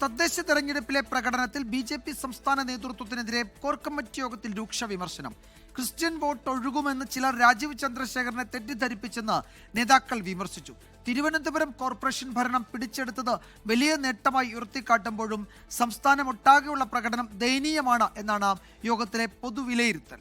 തദ്ദേശ തെരഞ്ഞെടുപ്പിലെ പ്രകടനത്തിൽ ബി.ജെ.പി. സംസ്ഥാന നേതൃത്വത്തിനെതിരെ കോർ കമ്മിറ്റി യോഗത്തിൽ രൂക്ഷ വിമർശനം. ക്രിസ്ത്യൻ വോട്ട് ഒഴുകുമെന്ന് ചിലർ രാജീവ് ചന്ദ്രശേഖരനെ തെറ്റിദ്ധരിപ്പിച്ചെന്ന് നേതാക്കൾ വിമർശിച്ചു. തിരുവനന്തപുരം കോർപ്പറേഷൻ ഭരണം പിടിച്ചെടുത്തത് വലിയ നേട്ടമായി ഉയർത്തിക്കാട്ടുമ്പോഴും സംസ്ഥാനമൊട്ടാകെയുള്ള പ്രകടനം ദയനീയമാണ് എന്നാണ് യോഗത്തിലെ പൊതുവിലയിരുത്തൽ.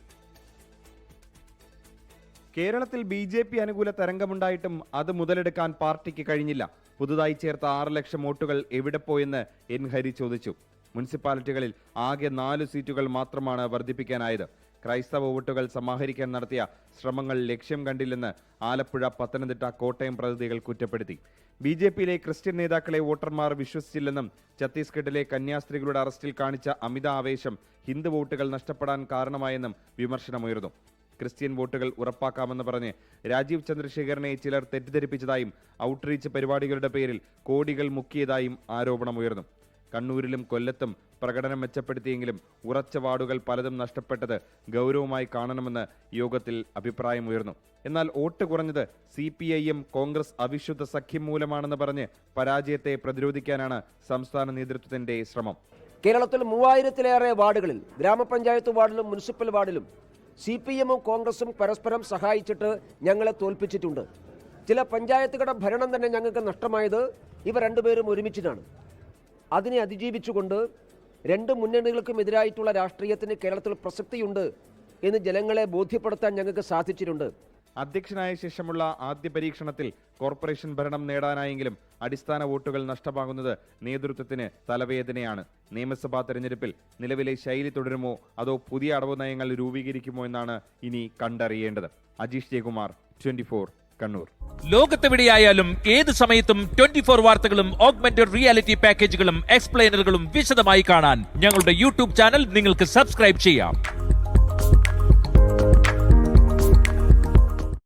കേരളത്തിൽ ബി.ജെ.പി. അനുകൂല തരംഗമുണ്ടായിട്ടും അത് മുതലെടുക്കാൻ പാർട്ടിക്ക് കഴിഞ്ഞില്ല. പുതുതായി ചേർത്ത 6 ലക്ഷം വോട്ടുകൾ എവിടെ പോയെന്ന് എൻ ഹരി ചോദിച്ചു. മുനിസിപ്പാലിറ്റികളിൽ ആകെ 4 സീറ്റുകൾ മാത്രമാണ് വർദ്ധിപ്പിക്കാനായത്. ക്രൈസ്തവ വോട്ടുകൾ സമാഹരിക്കാൻ നടത്തിയ ശ്രമങ്ങൾ ലക്ഷ്യം കണ്ടില്ലെന്ന് ആലപ്പുഴ, പത്തനംതിട്ട, കോട്ടയം പ്രതിനിധികൾ കുറ്റപ്പെടുത്തി. ബി.ജെ.പിയിലെ ക്രിസ്ത്യൻ നേതാക്കളെ വോട്ടർമാർ വിശ്വസിച്ചില്ലെന്നും ഛത്തീസ്ഗഡിലെ കന്യാസ്ത്രീകളുടെ അറസ്റ്റിൽ കാണിച്ച അമിത ആവേശം ഹിന്ദു വോട്ടുകൾ നഷ്ടപ്പെടാൻ കാരണമായെന്നും വിമർശനമുയർന്നു. ക്രിസ്ത്യൻ വോട്ടുകൾ ഉറപ്പാക്കാമെന്ന് പറഞ്ഞ് രാജീവ് ചന്ദ്രശേഖരനെ ചിലർ തെറ്റിദ്ധരിപ്പിച്ചതായും ഔട്ട്റീച്ച് പരിപാടികളുടെ പേരിൽ കോടികൾ മുക്കിയതായും ആരോപണമുയർന്നു. കണ്ണൂരിലും കൊല്ലത്തും പ്രകടനം മെച്ചപ്പെടുത്തിയെങ്കിലും ഉറച്ച വാർഡുകൾ പലതും നഷ്ടപ്പെട്ടത് ഗൗരവമായി കാണണമെന്ന് യോഗത്തിൽ അഭിപ്രായമുയർന്നു. എന്നാൽ വോട്ട് കുറഞ്ഞത് CPIM കോൺഗ്രസ് അവിശുദ്ധ സഖ്യം മൂലമാണെന്ന് പറഞ്ഞ് പരാജയത്തെ പ്രതിരോധിക്കാനാണ് സംസ്ഥാന നേതൃത്വത്തിന്റെ ശ്രമം. കേരളത്തിൽ 3000-ലേറെ വാർഡുകളിൽ ഗ്രാമപഞ്ചായത്ത് വാർഡിലും മുനിസിപ്പൽ വാർഡിലും CPM-ഉം കോൺഗ്രസും പരസ്പരം സഹായിച്ചിട്ട് ഞങ്ങളെ തോൽപ്പിച്ചിട്ടുണ്ട്. ചില പഞ്ചായത്തുകളുടെ ഭരണം തന്നെ ഞങ്ങൾക്ക് നഷ്ടമായത് ഇവ രണ്ടുപേരും ഒരുമിച്ചിട്ടാണ്. അതിനെ അതിജീവിച്ചുകൊണ്ട് 2 മുന്നണികൾക്കും എതിരായിട്ടുള്ള രാഷ്ട്രീയത്തിന് കേരളത്തിൽ പ്രസക്തിയുണ്ട് എന്ന് ജനങ്ങളെ ബോധ്യപ്പെടുത്താൻ ഞങ്ങൾക്ക് സാധിച്ചിട്ടുണ്ട്. അധ്യക്ഷനായ ശേഷമുള്ള ആദ്യ പരീക്ഷണത്തിൽ കോർപ്പറേഷൻ ഭരണം നേടാനായെങ്കിലും അടിസ്ഥാന വോട്ടുകൾ നഷ്ടമാകുന്നത് നേതൃത്വത്തിന് തലവേദനയാണ്. നിയമസഭാ തെരഞ്ഞെടുപ്പിൽ നിലവിലെ ശൈലി തുടരുമോ അതോ പുതിയ അടവ് നയങ്ങൾ രൂപീകരിക്കുമോ എന്നാണ് ഇനി കണ്ടറിയേണ്ടത്. അജീഷ് ജയകുമാർ, 24 കണ്ണൂർ. ലോകത്തെവിടെയായാലും ഏത് സമയത്തും 24 വാർത്തകളും ഓഗ്മെന്റഡ് റിയാലിറ്റി പാക്കേജുകളും എക്സ്പ്ലെയിനറുകളും വിശദമായി കാണാൻ ഞങ്ങളുടെ യൂട്യൂബ് ചാനൽ നിങ്ങൾക്ക് സബ്സ്ക്രൈബ് ചെയ്യാം.